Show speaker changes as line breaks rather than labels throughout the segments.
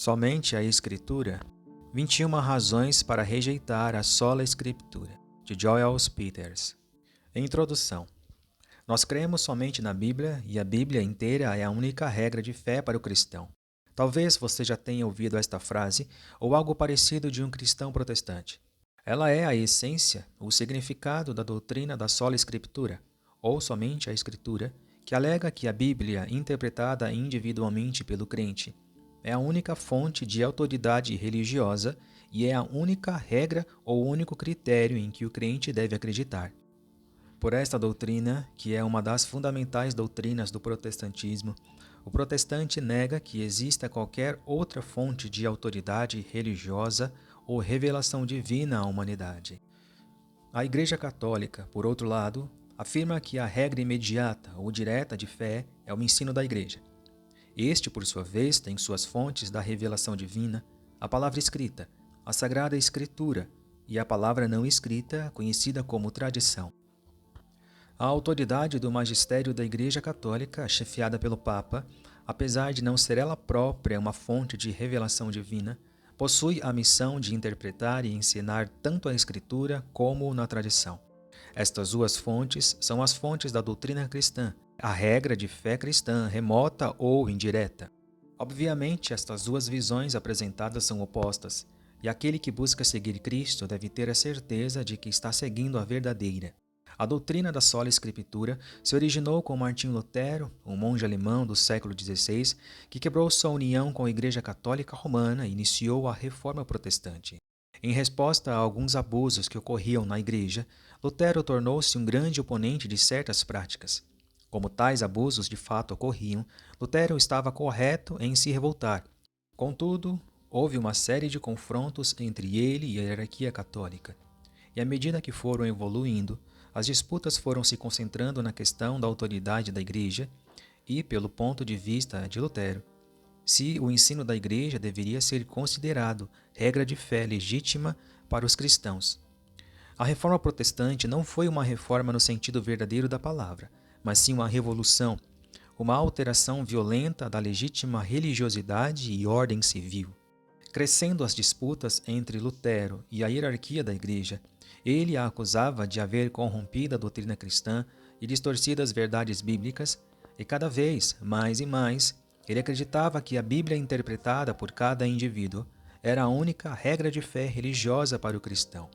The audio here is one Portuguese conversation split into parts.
Somente a Escritura. 21 razões para rejeitar a sola Escritura, de Joel Peters. Introdução. Nós cremos somente na Bíblia e a Bíblia inteira é a única regra de fé para o cristão. Talvez você já tenha ouvido esta frase ou algo parecido de um cristão protestante. Ela é a essência, o significado da doutrina da sola Escritura, ou somente a Escritura, que alega que a Bíblia, interpretada individualmente pelo crente, é a única fonte de autoridade religiosa e é a única regra ou único critério em que o crente deve acreditar. Por esta doutrina, que é uma das fundamentais doutrinas do protestantismo, o protestante nega que exista qualquer outra fonte de autoridade religiosa ou revelação divina à humanidade. A Igreja Católica, por outro lado, afirma que a regra imediata ou direta de fé é o ensino da Igreja. Este, por sua vez, tem suas fontes da revelação divina, a palavra escrita, a Sagrada Escritura e a palavra não escrita, conhecida como tradição. A autoridade do magistério da Igreja Católica, chefiada pelo Papa, apesar de não ser ela própria uma fonte de revelação divina, possui a missão de interpretar e ensinar tanto a Escritura como na tradição. Estas duas fontes são as fontes da doutrina cristã, a regra de fé cristã, remota ou indireta. Obviamente, estas duas visões apresentadas são opostas, e aquele que busca seguir Cristo deve ter a certeza de que está seguindo a verdadeira. A doutrina da sola Escritura se originou com Martinho Lutero, um monge alemão do século XVI, que quebrou sua união com a Igreja Católica Romana e iniciou a Reforma Protestante. Em resposta a alguns abusos que ocorriam na Igreja, Lutero tornou-se um grande oponente de certas práticas. Como tais abusos de fato ocorriam, Lutero estava correto em se revoltar. Contudo, houve uma série de confrontos entre ele e a hierarquia católica. E à medida que foram evoluindo, as disputas foram se concentrando na questão da autoridade da Igreja e, pelo ponto de vista de Lutero, se o ensino da Igreja deveria ser considerado regra de fé legítima para os cristãos. A reforma protestante não foi uma reforma no sentido verdadeiro da palavra, mas sim uma revolução, uma alteração violenta da legítima religiosidade e ordem civil. Crescendo as disputas entre Lutero e a hierarquia da Igreja, ele a acusava de haver corrompido a doutrina cristã e distorcido as verdades bíblicas, e cada vez, mais e mais, ele acreditava que a Bíblia interpretada por cada indivíduo era a única regra de fé religiosa para o cristão.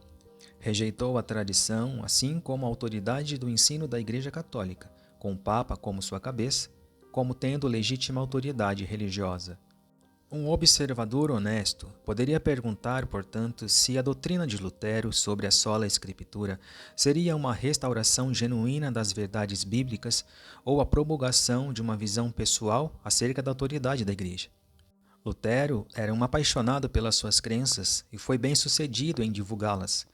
Rejeitou a tradição, assim como a autoridade do ensino da Igreja Católica, com o Papa como sua cabeça, como tendo legítima autoridade religiosa. Um observador honesto poderia perguntar, portanto, se a doutrina de Lutero sobre a sola Escritura seria uma restauração genuína das verdades bíblicas ou a promulgação de uma visão pessoal acerca da autoridade da Igreja. Lutero era um apaixonado pelas suas crenças e foi bem-sucedido em divulgá-las.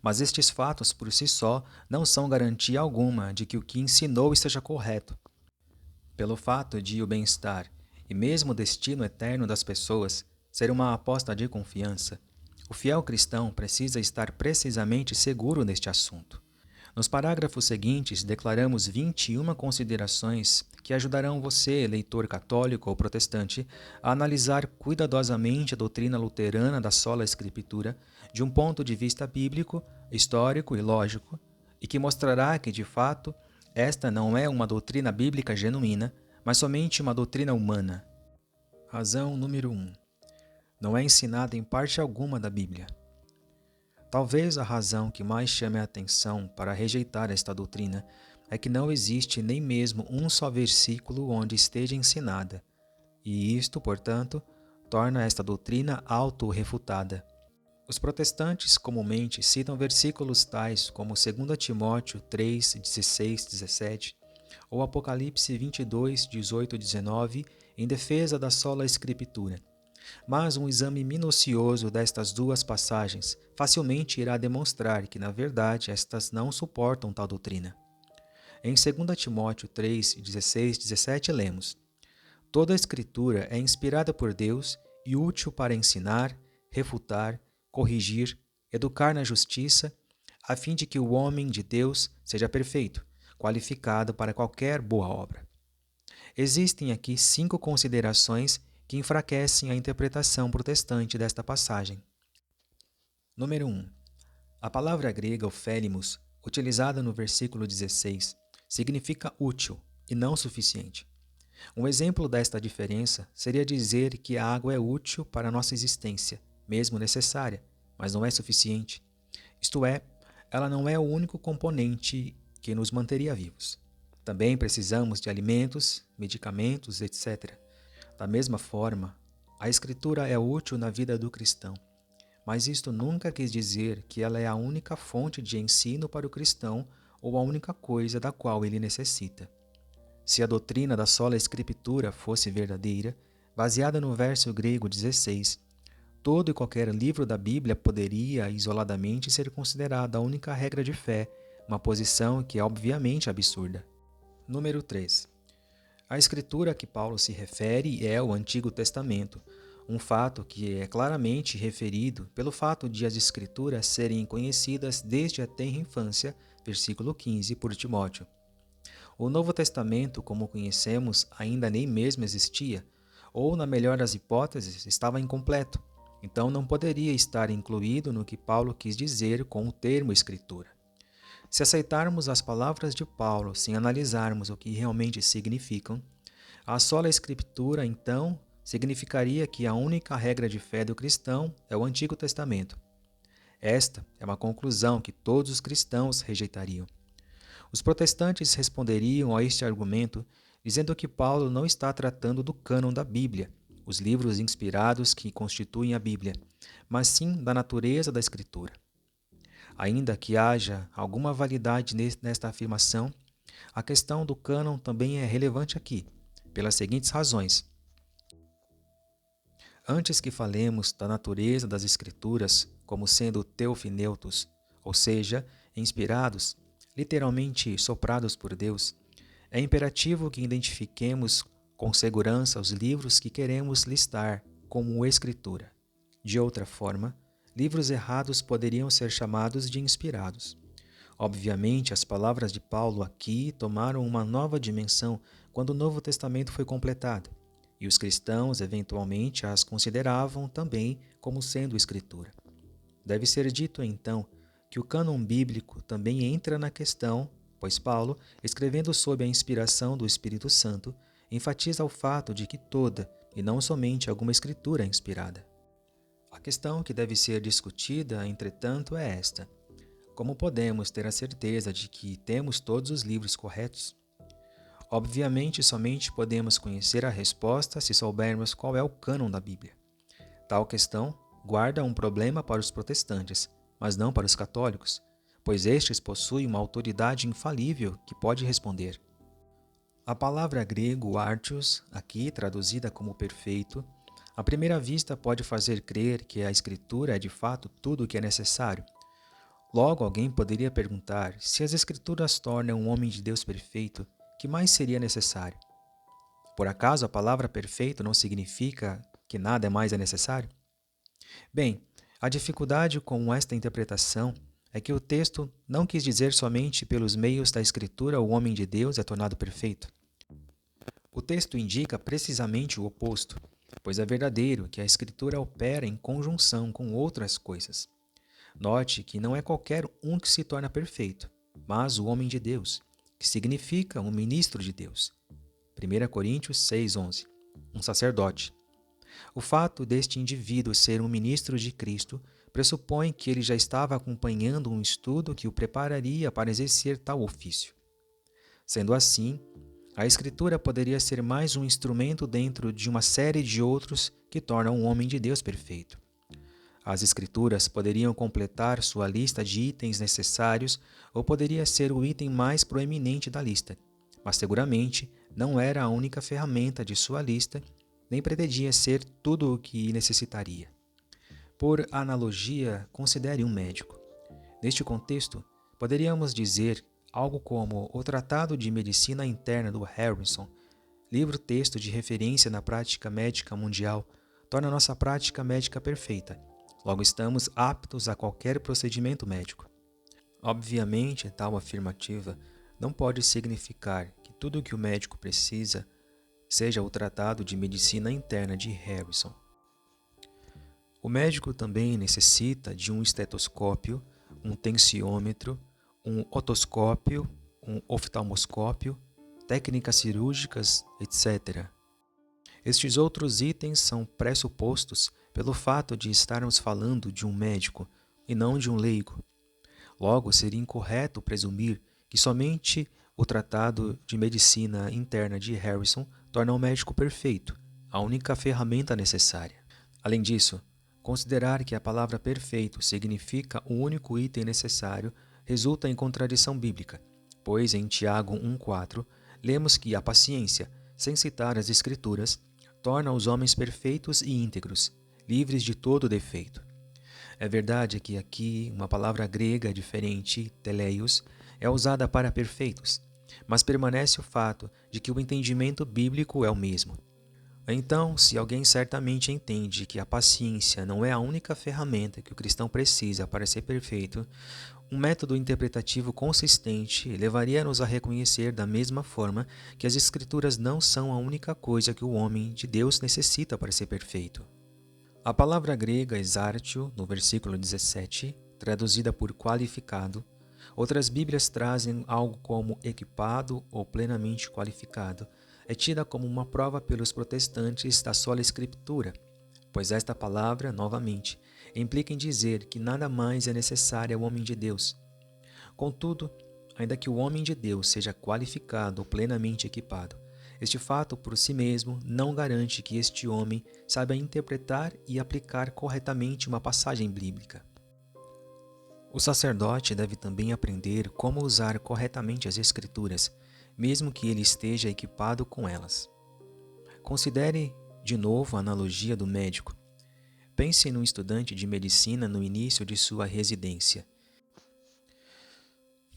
Mas estes fatos por si só não são garantia alguma de que o que ensinou esteja correto. Pelo fato de o bem-estar e mesmo o destino eterno das pessoas ser uma aposta de confiança, o fiel cristão precisa estar precisamente seguro neste assunto. Nos parágrafos seguintes, declaramos 21 considerações que ajudarão você, leitor católico ou protestante, a analisar cuidadosamente a doutrina luterana da sola Escritura de um ponto de vista bíblico, histórico e lógico, e que mostrará que, de fato, esta não é uma doutrina bíblica genuína, mas somente uma doutrina humana. Razão número 1. Não é ensinada em parte alguma da Bíblia. Talvez a razão que mais chame a atenção para rejeitar esta doutrina é que não existe nem mesmo um só versículo onde esteja ensinada, e isto, portanto, torna esta doutrina auto-refutada. Os protestantes comumente citam versículos tais como 2 Timóteo 3, 16, 17 ou Apocalipse 22, 18 e 19 em defesa da sola Escritura. Mas um exame minucioso destas duas passagens facilmente irá demonstrar que, na verdade, estas não suportam tal doutrina. Em 2 Timóteo 3, 16 e 17 lemos: Toda a Escritura é inspirada por Deus e útil para ensinar, refutar, corrigir, educar na justiça, a fim de que o homem de Deus seja perfeito, qualificado para qualquer boa obra. Existem aqui 5 considerações que enfraquecem a interpretação protestante desta passagem. Número 1. A palavra grega ofélimos, utilizada no versículo 16, significa útil e não suficiente. Um exemplo desta diferença seria dizer que a água é útil para a nossa existência, mesmo necessária, mas não é suficiente. Isto é, ela não é o único componente que nos manteria vivos. Também precisamos de alimentos, medicamentos, etc. Da mesma forma, a Escritura é útil na vida do cristão, mas isto nunca quis dizer que ela é a única fonte de ensino para o cristão ou a única coisa da qual ele necessita. Se a doutrina da sola Escritura fosse verdadeira, baseada no verso grego 16, todo e qualquer livro da Bíblia poderia isoladamente ser considerado a única regra de fé, uma posição que é obviamente absurda. Número 3. A Escritura a que Paulo se refere é o Antigo Testamento, um fato que é claramente referido pelo fato de as Escrituras serem conhecidas desde a tenra infância, versículo 15, por Timóteo. O Novo Testamento, como conhecemos, ainda nem mesmo existia, ou, na melhor das hipóteses, estava incompleto, então não poderia estar incluído no que Paulo quis dizer com o termo Escritura. Se aceitarmos as palavras de Paulo sem analisarmos o que realmente significam, a sola Escritura, então, significaria que a única regra de fé do cristão é o Antigo Testamento. Esta é uma conclusão que todos os cristãos rejeitariam. Os protestantes responderiam a este argumento dizendo que Paulo não está tratando do cânon da Bíblia, os livros inspirados que constituem a Bíblia, mas sim da natureza da Escritura. Ainda que haja alguma validade nesta afirmação, a questão do cânon também é relevante aqui, pelas seguintes razões. Antes que falemos da natureza das Escrituras como sendo teofineutos, ou seja, inspirados, literalmente soprados por Deus, é imperativo que identifiquemos com segurança os livros que queremos listar como Escritura. De outra forma, livros errados poderiam ser chamados de inspirados. Obviamente, as palavras de Paulo aqui tomaram uma nova dimensão quando o Novo Testamento foi completado, e os cristãos eventualmente as consideravam também como sendo Escritura. Deve ser dito, então, que o cânon bíblico também entra na questão, pois Paulo, escrevendo sob a inspiração do Espírito Santo, enfatiza o fato de que toda, e não somente alguma escritura é inspirada. A questão que deve ser discutida, entretanto, é esta: como podemos ter a certeza de que temos todos os livros corretos? Obviamente, somente podemos conhecer a resposta se soubermos qual é o cânon da Bíblia. Tal questão guarda um problema para os protestantes, mas não para os católicos, pois estes possuem uma autoridade infalível que pode responder. A palavra grego artios, aqui traduzida como perfeito, à primeira vista pode fazer crer que a Escritura é de fato tudo o que é necessário. Logo, alguém poderia perguntar: se as Escrituras tornam um homem de Deus perfeito, que mais seria necessário? Por acaso a palavra perfeito não significa que nada mais é necessário? Bem, a dificuldade com esta interpretação é que o texto não quis dizer somente pelos meios da Escritura o homem de Deus é tornado perfeito. O texto indica precisamente o oposto, pois é verdadeiro que a Escritura opera em conjunção com outras coisas. Note que não é qualquer um que se torna perfeito, mas o homem de Deus, que significa um ministro de Deus. 1 Coríntios 6:11, um sacerdote. O fato deste indivíduo ser um ministro de Cristo pressupõe que ele já estava acompanhando um estudo que o prepararia para exercer tal ofício. Sendo assim, a Escritura poderia ser mais um instrumento dentro de uma série de outros que tornam um homem de Deus perfeito. As Escrituras poderiam completar sua lista de itens necessários ou poderia ser o item mais proeminente da lista, mas seguramente não era a única ferramenta de sua lista, nem pretendia ser tudo o que necessitaria. Por analogia, considere um médico. Neste contexto, poderíamos dizer algo como o Tratado de Medicina Interna do Harrison, livro-texto de referência na prática médica mundial, torna nossa prática médica perfeita. Logo, estamos aptos a qualquer procedimento médico. Obviamente, tal afirmativa não pode significar que tudo o que o médico precisa seja o Tratado de Medicina Interna de Harrison. O médico também necessita de um estetoscópio, um tensiômetro, um otoscópio, um oftalmoscópio, técnicas cirúrgicas, etc. Estes outros itens são pressupostos pelo fato de estarmos falando de um médico e não de um leigo. Logo, seria incorreto presumir que somente o Tratado de Medicina Interna de Harrison torna o médico perfeito, a única ferramenta necessária. Além disso, considerar que a palavra perfeito significa o único item necessário resulta em contradição bíblica, pois em Tiago 1,4 lemos que a paciência, sem citar as Escrituras, torna os homens perfeitos e íntegros, livres de todo defeito. É verdade que aqui uma palavra grega diferente, teleios, é usada para perfeitos, mas permanece o fato de que o entendimento bíblico é o mesmo. Então, se alguém certamente entende que a paciência não é a única ferramenta que o cristão precisa para ser perfeito, um método interpretativo consistente levaria-nos a reconhecer da mesma forma que as Escrituras não são a única coisa que o homem de Deus necessita para ser perfeito. A palavra grega exartio, no versículo 17, traduzida por qualificado, outras Bíblias trazem algo como equipado ou plenamente qualificado, é tida como uma prova pelos protestantes da sola Escritura, pois esta palavra, novamente, implica em dizer que nada mais é necessário ao homem de Deus. Contudo, ainda que o homem de Deus seja qualificado ou plenamente equipado, este fato por si mesmo não garante que este homem saiba interpretar e aplicar corretamente uma passagem bíblica. O sacerdote deve também aprender como usar corretamente as Escrituras, mesmo que ele esteja equipado com elas. Considere de novo a analogia do médico. Pense num estudante de medicina no início de sua residência.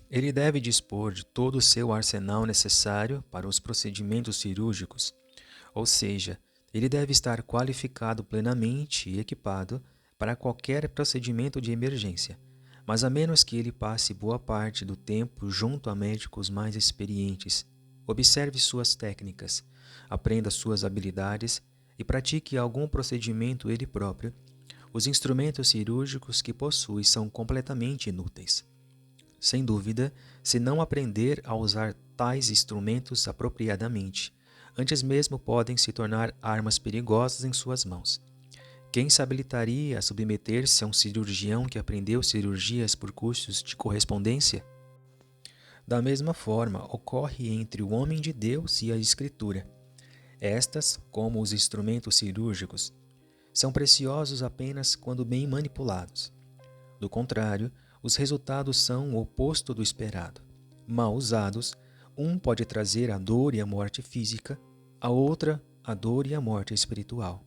Ele deve dispor de todo o seu arsenal necessário para os procedimentos cirúrgicos, ou seja, ele deve estar qualificado plenamente e equipado para qualquer procedimento de emergência, mas a menos que ele passe boa parte do tempo junto a médicos mais experientes, observe suas técnicas, aprenda suas habilidades e pratique algum procedimento ele próprio, os instrumentos cirúrgicos que possui são completamente inúteis. Sem dúvida, se não aprender a usar tais instrumentos apropriadamente, antes mesmo podem se tornar armas perigosas em suas mãos. Quem se habilitaria a submeter-se a um cirurgião que aprendeu cirurgias por cursos de correspondência? Da mesma forma, ocorre entre o homem de Deus e a Escritura. Estas, como os instrumentos cirúrgicos, são preciosos apenas quando bem manipulados. Do contrário, os resultados são o oposto do esperado. Mal usados, um pode trazer a dor e a morte física, a outra a dor e a morte espiritual.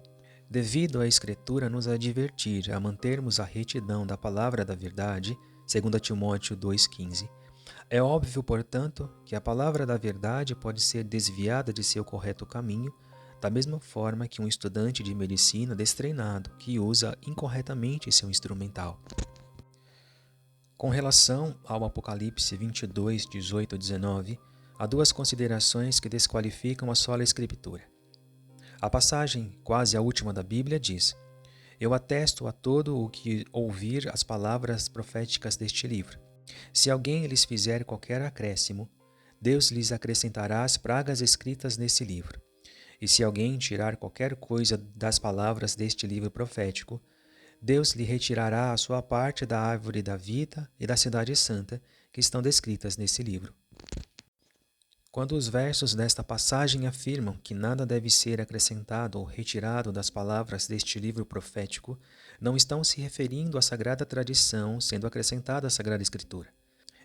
Devido à Escritura nos advertir a mantermos a retidão da palavra da verdade, 2 Timóteo 2,15, é óbvio, portanto, que a palavra da verdade pode ser desviada de seu correto caminho, da mesma forma que um estudante de medicina destreinado que usa incorretamente seu instrumental. Com relação ao Apocalipse 22, 18 e 19, há duas considerações que desqualificam a sola Escritura. A passagem, quase a última da Bíblia, diz: Eu atesto a todo o que ouvir as palavras proféticas deste livro. Se alguém lhes fizer qualquer acréscimo, Deus lhes acrescentará as pragas escritas nesse livro. E se alguém tirar qualquer coisa das palavras deste livro profético, Deus lhe retirará a sua parte da árvore da vida e da cidade santa, que estão descritas nesse livro. Quando os versos desta passagem afirmam que nada deve ser acrescentado ou retirado das palavras deste livro profético, não estão se referindo à sagrada tradição sendo acrescentada à Sagrada Escritura.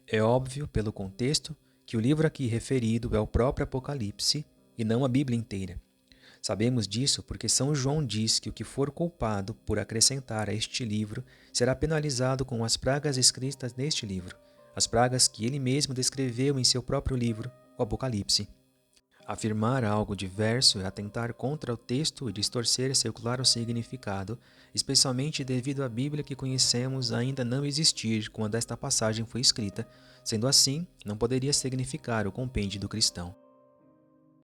É óbvio, pelo contexto, que o livro aqui referido é o próprio Apocalipse e não a Bíblia inteira. Sabemos disso porque São João diz que o que for culpado por acrescentar a este livro será penalizado com as pragas escritas neste livro, as pragas que ele mesmo descreveu em seu próprio livro, o Apocalipse. Afirmar algo diverso é atentar contra o texto e distorcer seu claro significado, especialmente devido à Bíblia que conhecemos ainda não existir quando esta passagem foi escrita, sendo assim, não poderia significar o compêndio do cristão.